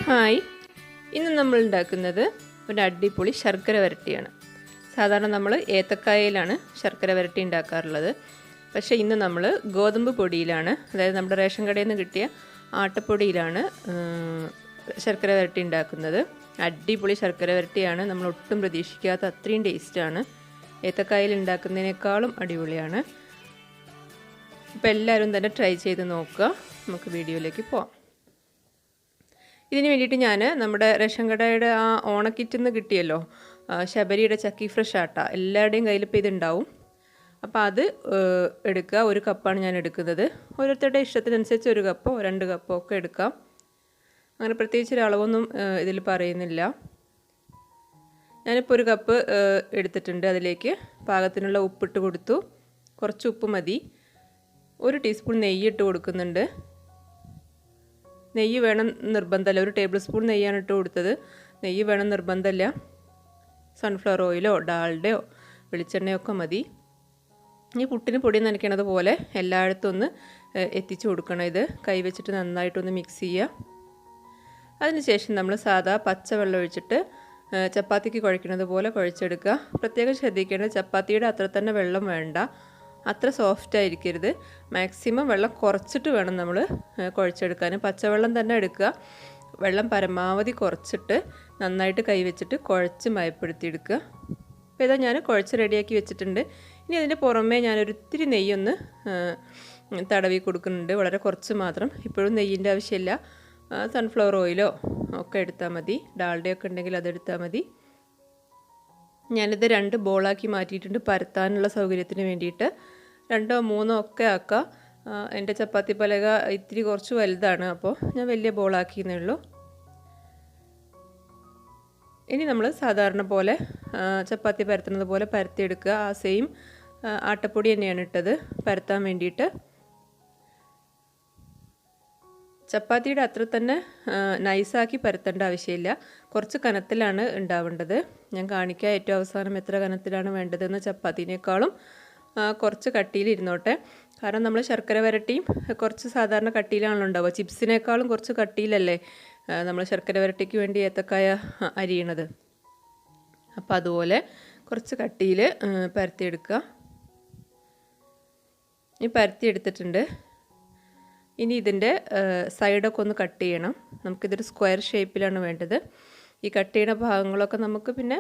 Hi, ഇന്ന് നമ്മൾ ഉണ്ടാക്കുന്നത് ഒരു അടിപൊളി ശർക്കര വരട്ടിയാണ്. സാധാരണ നമ്മൾ ഏത്തക്കായയിലാണ് ശർക്കര വരട്ടി ഉണ്ടാക്കാറുള്ളത്. പക്ഷേ ഇന്ന് നമ്മൾ ഗോതമ്പ് പൊടിയിലാണ്, അതായത് നമ്മുടെ റേഷൻ കടയിൽ നിന്ന് കിട്ടിയ ആട്ടപ്പൊടിയിലാണ് ശർക്കര വരട്ടി ഉണ്ടാക്കുന്നത്. അടിപൊളി ശർക്കര വരട്ടിയാണ്, നമ്മൾ ഒട്ടും പ്രതീക്ഷിക്കാത്ത അത്രയും ടേസ്റ്റാണ്. ഏത്തക്കായയിൽ ഉണ്ടാക്കുന്നതിനേക്കാളും അടിപൊളിയാണ്. അപ്പോൾ എല്ലാവരും തന്നെ ട്രൈ ചെയ്ത് നോക്കുക. നമുക്ക് വീഡിയോയിലേക്ക് പോവാം. ഇതിന് വേണ്ടിയിട്ട് ഞാൻ നമ്മുടെ റേഷൻ കടയുടെ ആ ഓണക്കിറ്റിൽ നിന്ന് കിട്ടിയല്ലോ ശബരിയുടെ ചക്കി ഫ്രഷ് ആട്ട, എല്ലാവരുടെയും കയ്യിൽ ഇപ്പോൾ ഇതുണ്ടാവും. അപ്പോൾ അത് എടുക്കുക. 1 കപ്പാണ് ഞാൻ എടുക്കുന്നത്. ഓരോരുത്തരുടെ ഇഷ്ടത്തിനനുസരിച്ച് 1 കപ്പോ 2 കപ്പോ ഒക്കെ എടുക്കാം. അങ്ങനെ പ്രത്യേകിച്ച് ഒരു അളവൊന്നും ഇതിൽ പറയുന്നില്ല. ഞാനിപ്പോൾ 1 കപ്പ് എടുത്തിട്ടുണ്ട്. അതിലേക്ക് പാകത്തിനുള്ള ഉപ്പിട്ട് കൊടുത്തു. കുറച്ച് ഉപ്പ് മതി. 1 ടീസ്പൂൺ നെയ്യ് ഇട്ട് കൊടുക്കുന്നുണ്ട്. നെയ്യ് വേണം നിർബന്ധമല്ല. 1 ടേബിൾ സ്പൂൺ നെയ്യാണ് ഇട്ട് കൊടുത്തത്. നെയ്യ് വേണം നിർബന്ധമല്ല. സൺഫ്ലവർ ഓയിലോ ഡാൽഡയോ വെളിച്ചെണ്ണയോ ഒക്കെ മതി. ഈ പുട്ടിന് പൊടി നനയ്ക്കണത് പോലെ എല്ലായിടത്തും ഒന്ന് എത്തിച്ചു കൊടുക്കണം. ഇത് കൈ വെച്ചിട്ട് നന്നായിട്ടൊന്ന് മിക്സ് ചെയ്യുക. അതിനുശേഷം നമ്മൾ സാധാ പച്ചവെള്ളം ഒഴിച്ചിട്ട് ചപ്പാത്തിക്ക് കുഴയ്ക്കുന്നത് പോലെ കുഴച്ചെടുക്കുക. പ്രത്യേകം ശ്രദ്ധിക്കേണ്ടത് ചപ്പാത്തിയുടെ അത്ര തന്നെ വെള്ളം വേണ്ട, അത്ര സോഫ്റ്റ് ആയിരിക്കരുത്. മാക്സിമം വെള്ളം കുറച്ചിട്ട് വേണം നമ്മൾ കുഴച്ചെടുക്കാൻ. പച്ചവെള്ളം തന്നെ എടുക്കുക. വെള്ളം പരമാവധി കുറച്ചിട്ട് നന്നായിട്ട് കൈ വെച്ചിട്ട് കുഴച്ച് മയപ്പെടുത്തിയെടുക്കുക. അപ്പോൾ ഇതാ ഞാൻ കുഴച്ച് റെഡിയാക്കി വെച്ചിട്ടുണ്ട്. ഇനി അതിൻ്റെ പുറമേ ഞാനൊരിത്തിരി നെയ്യൊന്ന് തടവി കൊടുക്കുന്നുണ്ട്, വളരെ കുറച്ച് മാത്രം. ഇപ്പോഴും നെയ്യിൻ്റെ ആവശ്യമില്ല. സൺഫ്ലവർ ഓയിലോ ഒക്കെ എടുത്താൽ മതി, ഡാൽഡയൊക്കെ ഉണ്ടെങ്കിൽ അതെടുത്താൽ മതി. ഞാനിത് 2 ബോളാക്കി മാറ്റിയിട്ടുണ്ട് പരത്താനുള്ള സൗകര്യത്തിന് വേണ്ടിയിട്ട്. 2 or 3 ഒക്കെ ആക്കുക. എൻ്റെ ചപ്പാത്തി പലക ഇത്തിരി കുറച്ച് വലുതാണ്, അപ്പോൾ ഞാൻ വലിയ ബോളാക്കിയെന്നേ ഉള്ളൂ. ഇനി നമ്മൾ സാധാരണ പോലെ ചപ്പാത്തി പരത്തുന്നത് പോലെ പരത്തിയെടുക്കുക. ആ സെയിം ആട്ടപ്പൊടി തന്നെയാണ് ഇട്ടത് പരത്താൻ വേണ്ടിയിട്ട്. ചപ്പാത്തിയുടെ അത്ര തന്നെ നൈസാക്കി പരത്തേണ്ട ആവശ്യമില്ല. കുറച്ച് കനത്തിലാണ് ഉണ്ടാവേണ്ടത്. ഞാൻ കാണിക്കാം ഏറ്റവും അവസാനം എത്ര കനത്തിലാണ് വേണ്ടതെന്ന്. ചപ്പാത്തിനേക്കാളും കുറച്ച് കട്ടിയിലിരുന്നോട്ടെ. കാരണം നമ്മൾ ശർക്കര വരട്ടിയും കുറച്ച് സാധാരണ കട്ടിയിലാണല്ലോ ഉണ്ടാവുക. ചിപ്സിനേക്കാളും കുറച്ച് കട്ടിയിലല്ലേ നമ്മൾ ശർക്കര വരട്ടിക്ക് വേണ്ടി ഏത്തക്കായ അരിയണത്. അപ്പോൾ അതുപോലെ കുറച്ച് കട്ടിയിൽ പരത്തിയെടുക്കുക. ഈ പരത്തിയെടുത്തിട്ടുണ്ട്. ഇനി ഇതിൻ്റെ സൈഡൊക്കെ ഒന്ന് കട്ട് ചെയ്യണം. നമുക്കിതൊരു സ്ക്വയർ ഷേപ്പിലാണ് വേണ്ടത്. ഈ കട്ട് ചെയ്യുന്ന ഭാഗങ്ങളൊക്കെ നമുക്ക് പിന്നെ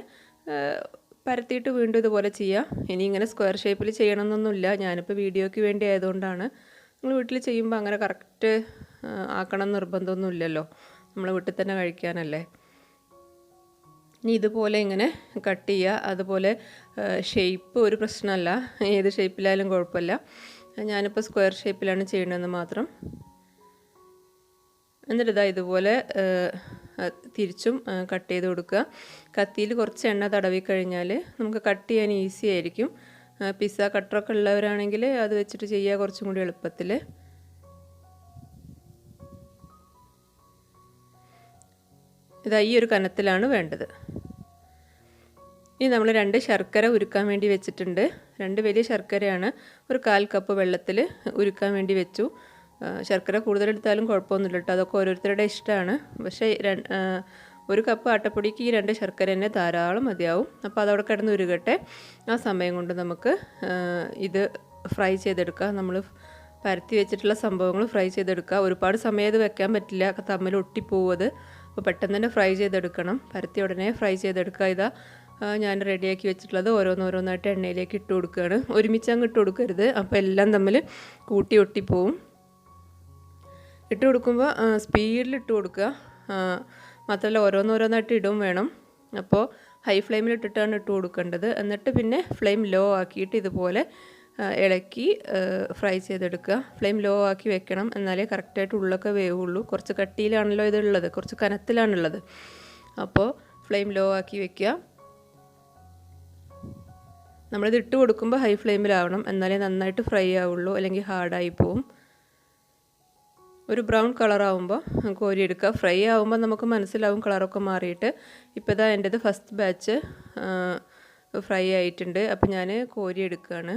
പരത്തിയിട്ട് വീണ്ടും ഇതുപോലെ ചെയ്യാം. ഇനി ഇങ്ങനെ സ്ക്വയർ ഷേപ്പിൽ ചെയ്യണമെന്നൊന്നുമില്ല. ഞാനിപ്പോൾ വീഡിയോയ്ക്ക് വേണ്ടി ആയതുകൊണ്ടാണ്. നിങ്ങൾ വീട്ടിൽ ചെയ്യുമ്പോൾ അങ്ങനെ കറക്റ്റ് ആക്കണം നിർബന്ധമൊന്നുമില്ലല്ലോ, നമ്മൾ വീട്ടിൽ തന്നെ കഴിക്കാനല്ലേ. ഇനി ഇതുപോലെ ഇങ്ങനെ കട്ട് ചെയ്യുക. അതുപോലെ ഷേപ്പ് ഒരു പ്രശ്നമല്ല, ഏത് ഷേപ്പിലായാലും കുഴപ്പമില്ല. ഞാനിപ്പോൾ സ്ക്വയർ ഷേപ്പിലാണ് ചെയ്യണമെന്ന് മാത്രം. എന്നിട്ട് ഇതാ ഇതുപോലെ തിരിച്ചും കട്ട് ചെയ്ത് കൊടുക്കുക. കത്തിയിൽ കുറച്ച് എണ്ണ തടവി കഴിഞ്ഞാൽ നമുക്ക് കട്ട് ചെയ്യാൻ ഈസി ആയിരിക്കും. പിസ്സ കട്ടറൊക്കെ ഉള്ളവരാണെങ്കിൽ അത് വെച്ചിട്ട് ചെയ്യുക കുറച്ചും കൂടി എളുപ്പത്തിൽ. ഇതാ ഈ ഒരു കനത്തിലാണ് വേണ്ടത്. ഇനി നമ്മൾ 2 ശർക്കര ഉരുക്കാൻ വേണ്ടി വെച്ചിട്ടുണ്ട്. 2 വലിയ ശർക്കരയാണ് 1/4 കപ്പ് വെള്ളത്തിൽ ഉരുക്കാൻ വേണ്ടി വെച്ചു. ശർക്കര കൂടുതലെടുത്താലും കുഴപ്പമൊന്നുമില്ല കേട്ടോ, അതൊക്കെ ഓരോരുത്തരുടെ ഇഷ്ടമാണ്. പക്ഷേ 1 കപ്പ് ആട്ടപ്പൊടിക്ക് ഈ 2 ശർക്കര തന്നെ ധാരാളം മതിയാവും. അപ്പോൾ അതവിടെ കിടന്ന് ഉരുകട്ടെ. ആ സമയം കൊണ്ട് നമുക്ക് ഇത് ഫ്രൈ ചെയ്തെടുക്കാം. നമ്മൾ പരത്തി വെച്ചിട്ടുള്ള സംഭവങ്ങൾ ഫ്രൈ ചെയ്തെടുക്കുക. ഒരുപാട് സമയം ഇത് വെക്കാൻ പറ്റില്ല, തമ്മിൽ ഒട്ടിപ്പോവത്. അപ്പോൾ പെട്ടെന്ന് തന്നെ ഫ്രൈ ചെയ്തെടുക്കണം. പരത്തി ഉടനെ ഫ്രൈ ചെയ്തെടുക്കുക. ഇതാ ഞാൻ റെഡിയാക്കി വെച്ചിട്ടുള്ളത് ഓരോന്നോരോന്നായിട്ട് എണ്ണയിലേക്ക് ഇട്ട് കൊടുക്കുകയാണ്. ഒരുമിച്ച് അങ്ങ് ഇട്ട് കൊടുക്കരുത്, അപ്പോൾ എല്ലാം തമ്മിൽ കൂട്ടി ഒട്ടിപ്പോവും. ഇട്ട് കൊടുക്കുമ്പോൾ സ്പീഡിൽ ഇട്ട് കൊടുക്കുക. മാത്രമല്ല ഓരോന്നോരോന്നായിട്ട് ഇടും വേണം. അപ്പോൾ ഹൈ ഫ്ലെയിമിൽ ഇട്ടിട്ടാണ് ഇട്ട് കൊടുക്കേണ്ടത്. എന്നിട്ട് പിന്നെ ഫ്ലെയിം ലോ ആക്കിയിട്ട് ഇതുപോലെ ഇളക്കി ഫ്രൈ ചെയ്തെടുക്കുക. ഫ്ലെയിം ലോ ആക്കി വെക്കണം, എന്നാലേ കറക്റ്റായിട്ട് ഉള്ളൊക്കെ വേവുള്ളൂ. കുറച്ച് കട്ടിയിലാണല്ലോ ഇതുള്ളത്, കുറച്ച് കനത്തിലാണുള്ളത്. അപ്പോൾ ഫ്ലെയിം ലോ ആക്കി വെക്കുക. നമ്മളിത് ഇട്ട് കൊടുക്കുമ്പോൾ ഹൈ ഫ്ലെയിമിലാവണം, എന്നാലേ നന്നായിട്ട് ഫ്രൈ ആവുള്ളൂ, അല്ലെങ്കിൽ ഹാർഡായി പോവും. ഒരു ബ്രൗൺ കളറാവുമ്പോൾ കോരിയെടുക്കുക. ഫ്രൈ ആവുമ്പോൾ നമുക്ക് മനസ്സിലാവും കളറൊക്കെ മാറിയിട്ട്. ഇപ്പോൾ ഇതാ എൻ്റേത് ഫസ്റ്റ് ബാച്ച് ഫ്രൈ ആയിട്ടുണ്ട്. അപ്പോൾ ഞാൻ കോരിയെടുക്കുകയാണ്.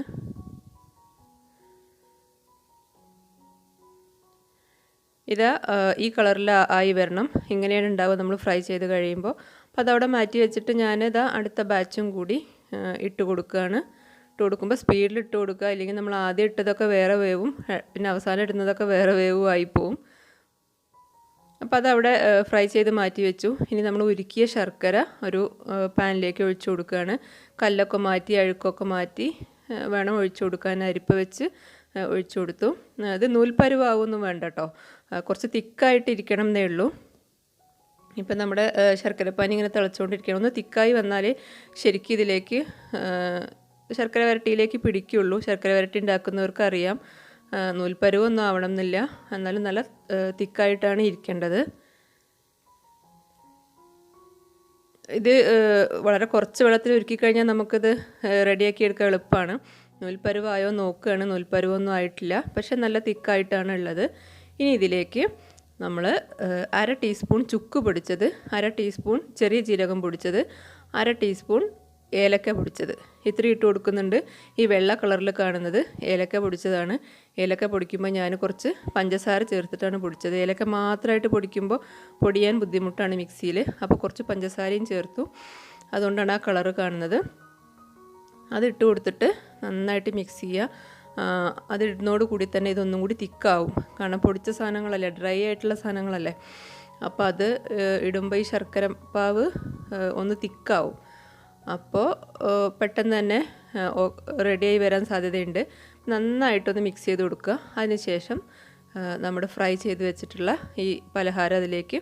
ഇതാ ഈ കളറിൽ ആയി വരണം. ഇങ്ങനെയാണ് ഉണ്ടാവുക നമ്മൾ ഫ്രൈ ചെയ്ത് കഴിയുമ്പോൾ. അപ്പോൾ അതവിടെ മാറ്റി വെച്ചിട്ട് ഞാനിതാ അടുത്ത ബാച്ചും കൂടി ഇട്ട് കൊടുക്കുകയാണ്. ഇട്ട് കൊടുക്കുമ്പോൾ സ്പീഡിൽ ഇട്ട് കൊടുക്കുക, അല്ലെങ്കിൽ നമ്മൾ ആദ്യം ഇട്ടതൊക്കെ വേറെ വേവും, പിന്നെ അവസാനം ഇടുന്നതൊക്കെ വേറെ വേവും ആയിപ്പോവും. അപ്പോൾ അതവിടെ ഫ്രൈ ചെയ്ത് മാറ്റി വെച്ചു. ഇനി നമ്മൾ ഉരുക്കിയ ശർക്കര ഒരു പാനിലേക്ക് ഒഴിച്ചു കൊടുക്കുകയാണ്. കല്ലൊക്കെ മാറ്റി അഴുക്കൊക്കെ മാറ്റി വേണം ഒഴിച്ചു കൊടുക്കാൻ. അരിപ്പ വെച്ച് ഒഴിച്ചു കൊടുത്തു. ഇത് നൂൽപ്പരുവാവൊന്നും വേണ്ട കേട്ടോ, കുറച്ച് തിക്കായിട്ടിരിക്കണം എന്നേ ഉള്ളൂ. ഇപ്പം നമ്മുടെ ശർക്കരപ്പാനി ഇങ്ങനെ തിളച്ചുകൊണ്ടിരിക്കണം. ഒന്ന് തിക്കായി വന്നാൽ ശരിക്കും ഇതിലേക്ക് ശർക്കര വരട്ടിയിലേക്ക് പിടിക്കുള്ളൂ. ശർക്കര വരട്ടി ഉണ്ടാക്കുന്നവർക്ക് അറിയാം, നൂൽപ്പരുവൊന്നും ആവണം എന്നില്ല, എന്നാലും നല്ല തിക്കായിട്ടാണ് ഇരിക്കേണ്ടത്. ഇത് വളരെ കുറച്ച് വെള്ളത്തിൽ ഉരുക്കി കഴിഞ്ഞാൽ നമുക്കിത് റെഡിയാക്കി എടുക്കാൻ എളുപ്പമാണ്. നൂൽപ്പരുവായോ നോക്കുകയാണ്, നൂൽപ്പരുവൊന്നും ആയിട്ടില്ല, പക്ഷെ നല്ല തിക്കായിട്ടാണ് ഉള്ളത്. ഇനി ഇതിലേക്ക് നമ്മൾ 1/2 ടീസ്പൂൺ ചുക്ക് പൊടിച്ചത്, 1/2 ടീസ്പൂൺ ചെറിയ ജീരകം പൊടിച്ചത്, 1/2 ടീസ്പൂൺ ഏലക്ക പൊടിച്ചത്, ഇത്രയും ഇട്ട് കൊടുക്കുന്നുണ്ട്. ഈ വെള്ള കളറിൽ കാണുന്നത് ഏലക്ക പൊടിച്ചതാണ്. ഏലക്ക പൊടിക്കുമ്പോൾ ഞാൻ കുറച്ച് പഞ്ചസാര ചേർത്തിട്ടാണ് പൊടിച്ചത്. ഏലക്ക മാത്രമായിട്ട് പൊടിക്കുമ്പോൾ പൊടിയാൻ ബുദ്ധിമുട്ടാണ് മിക്സിയിൽ, അപ്പോൾ കുറച്ച് പഞ്ചസാരയും ചേർത്തു. അതുകൊണ്ടാണ് ആ കളറ് കാണുന്നത്. അതിട്ട് കൊടുത്തിട്ട് നന്നായിട്ട് മിക്സ് ചെയ്യുക. അത് ഇടുന്നതോട് കൂടി തന്നെ ഇതൊന്നും കൂടി തിക്കാവും. കാരണം പൊടിച്ച സാധനങ്ങളല്ലേ, ഡ്രൈ ആയിട്ടുള്ള സാധനങ്ങളല്ലേ, അപ്പോൾ അത് ഇടുമ്പോൾ ഈ ശർക്കര പാവ് ഒന്ന് തിക്കാവും. അപ്പോൾ പെട്ടെന്ന് തന്നെ റെഡിയായി വരാൻ സാധ്യതയുണ്ട്. നന്നായിട്ടൊന്ന് മിക്സ് ചെയ്ത് കൊടുക്കുക. അതിനുശേഷം നമ്മുടെ ഫ്രൈ ചെയ്ത് വെച്ചിട്ടുള്ള ഈ പലഹാരം അതിലേക്ക്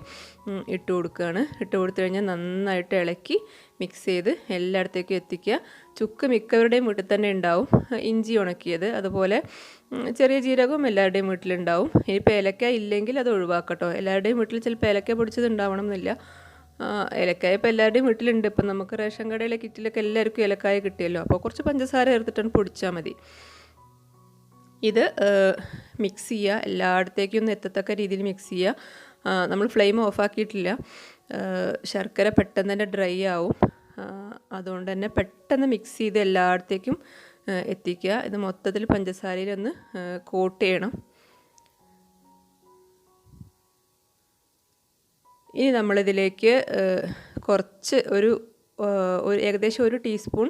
ഇട്ട് കൊടുക്കുകയാണ്. ഇട്ട് കൊടുത്തു കഴിഞ്ഞാൽ നന്നായിട്ട് ഇളക്കി മിക്സ് ചെയ്ത് എല്ലായിടത്തേക്കും എത്തിക്കുക. ചുക്ക് മിക്കവരുടെയും വീട്ടിൽ തന്നെ ഉണ്ടാവും, ഇഞ്ചി ഉണക്കിയത്, അതുപോലെ ചെറിയ ജീരകവും എല്ലാവരുടെയും വീട്ടിലുണ്ടാവും. ഇനിയിപ്പോൾ ഏലക്ക ഇല്ലെങ്കിൽ അത് ഒഴിവാക്കട്ടോ. എല്ലാവരുടെയും വീട്ടിൽ ചിലപ്പോൾ ഏലക്ക പൊടിച്ചത് ഉണ്ടാവണം എന്നില്ല. ഏലക്കായ ഇപ്പോൾ എല്ലാവരുടെയും വീട്ടിലുണ്ട്. ഇപ്പം നമുക്ക് റേഷൻ കടയിലെ കിറ്റിലൊക്കെ എല്ലാവർക്കും ഏലക്കായ കിട്ടിയല്ലോ, അപ്പോൾ കുറച്ച് പഞ്ചസാര ചേർത്തിട്ടാണ് പൊടിച്ചാൽ മതി. ഇത് മിക്സ് ചെയ്യുക, എല്ലായിടത്തേക്കും ഒന്ന് എത്തത്തക്ക രീതിയിൽ മിക്സ് ചെയ്യുക. നമ്മൾ ഫ്ലെയിം ഓഫാക്കിയിട്ടില്ല. ശർക്കര പെട്ടെന്ന് തന്നെ ഡ്രൈ ആവും, അതുകൊണ്ട് തന്നെ പെട്ടെന്ന് മിക്സ് ചെയ്ത് എല്ലായിടത്തേക്കും എത്തിക്കുക. ഇത് മൊത്തത്തിൽ പഞ്ചസാരയിലൊന്ന് കോട്ട് ചെയ്യണം. ഇനി നമ്മളിതിലേക്ക് കുറച്ച് ഒരു ഏകദേശം 1 ടീസ്പൂൺ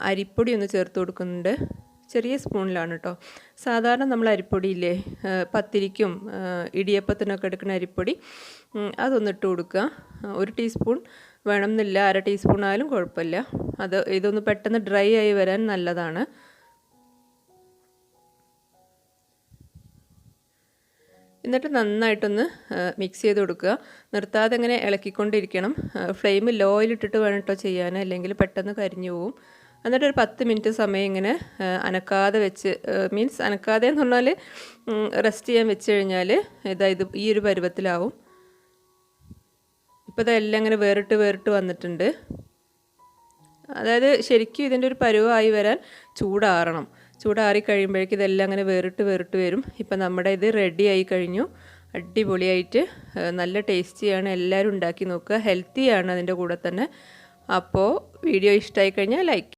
അരിപ്പൊടി ഒന്ന് ചേർത്ത് കൊടുക്കുന്നുണ്ട്. ചെറിയ സ്പൂണിലാണ് കേട്ടോ. സാധാരണ നമ്മൾ അരിപ്പൊടിയില്ലേ, പത്തിരിക്കും ഇടിയപ്പത്തിനൊക്കെ എടുക്കുന്ന അരിപ്പൊടി, അതൊന്നിട്ട് കൊടുക്കുക. 1 ടീസ്പൂൺ വേണമെന്നില്ല, 1/2 ടീസ്പൂൺ ആയാലും കുഴപ്പമില്ല. ഇതൊന്ന് പെട്ടെന്ന് ഡ്രൈ ആയി വരാൻ നല്ലതാണ്. എന്നിട്ട് നന്നായിട്ടൊന്ന് മിക്സ് ചെയ്ത് കൊടുക്കുക. നിർത്താതെ ഇങ്ങനെ ഇളക്കിക്കൊണ്ടിരിക്കണം. ഫ്ലെയിം ലോയിലിട്ടിട്ട് വേണം കേട്ടോ ചെയ്യാൻ, അല്ലെങ്കിൽ പെട്ടെന്ന് കരിഞ്ഞു പോവും. എന്നിട്ട് ഒരു 10 മിനിറ്റ് സമയം ഇങ്ങനെ അനക്കാതെ വെച്ച്, മീൻസ് അനക്കാതെ എന്ന് പറഞ്ഞാൽ റെസ്റ്റ് ചെയ്യാൻ വെച്ച് കഴിഞ്ഞാൽ ഇത് ഈ ഒരു പരുവത്തിലാവും. ഇപ്പോൾ ഇതെല്ലാം ഇങ്ങനെ വേറിട്ട് വന്നിട്ടുണ്ട്. അതായത് ശരിക്കും ഇതിൻ്റെ ഒരു പരുവമായി വരാൻ ചൂടാറണം. ചൂടാറി കഴിയുമ്പോഴേക്കും ഇതെല്ലാം അങ്ങനെ വേറിട്ട് വരും. ഇപ്പം നമ്മുടെ ഇത് റെഡി ആയി കഴിഞ്ഞു. അടിപൊളിയായിട്ട് നല്ല ടേസ്റ്റിയാണ്. എല്ലാവരും ഉണ്ടാക്കി നോക്കുക. ഹെൽത്തിയാണ് അതിൻ്റെ കൂടെ തന്നെ. അപ്പോൾ വീഡിയോ ഇഷ്ടമായി കഴിഞ്ഞാൽ ലൈക്ക്